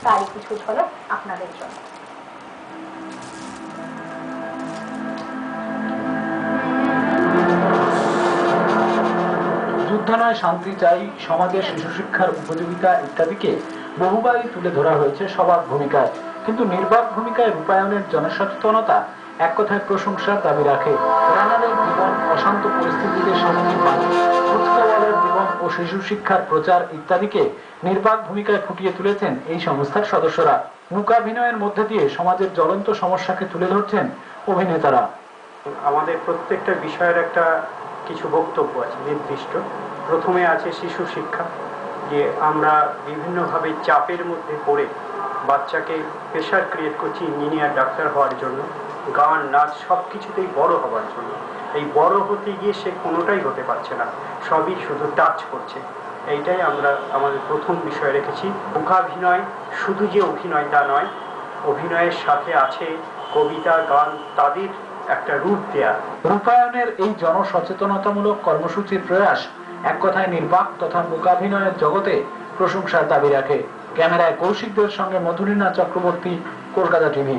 তারই কিছু ঝলক আপনাদের জন্য। যুদ্ধ নয় শান্তি চাই, সমাজের শিশু শিক্ষার উপযোগিতা ইত্যাদিকে বহুবারই তুলে ধরা হয়েছে সবাক ভূমিকায়, কিন্তু নির্বাক ভূমিকায় রূপায়ণের জনসচেতনতা এক কথায় প্রশংসার দাবি রাখে। রানারের জীবন, অশান্ত পরিস্থিতিতে শান্তির বাণী, ফুচকাওয়ালার জীবন ও শিশু শিক্ষার প্রচার ইত্যাদিকে নির্বাক ভূমিকায় ফুটিয়ে তুলেছেন এই সংস্থার সদস্যরা। মূকাভিনয়ের মধ্যে দিয়ে সমাজের জ্বলন্ত সমস্যাকে তুলে ধরছেন অভিনেতারা। আমাদের প্রত্যেকটা বিষয়ের একটা কিছু বক্তব্য আছে নির্দিষ্ট। প্রথমে আছে শিশু শিক্ষা, যে আমরা বিভিন্নভাবে চাপের মধ্যে পড়ে বাচ্চাকে প্রেশার ক্রিয়েট করছি ইঞ্জিনিয়ার, ডাক্তার হওয়ার জন্য, গান নাচ সব কিছুতেই বড় হওয়ার জন্য। এই বড় হতে গিয়ে সে কোনোটাই হতে পারছে না, সবই শুধু টাচ করছে। এইটাই আমরা আমাদের প্রথম বিষয় রেখেছি। মূকাভিনয় শুধু যে অভিনয় তা নয়, অভিনয়ের সাথে আছে কবিতা, গান, তাদের একটা রূপ দেয়া। রূপায়ণের এই জনসচেতনতামূলক কর্মসূচির প্রয়াস এক কথায় নির্বাক তথা মূকাভিনয়ের জগতে প্রশংসার দাবি রাখে। ক্যামেরায় কৌশিকদের সঙ্গে মধুরিনা চক্রবর্তী, কলকাতা টিভি।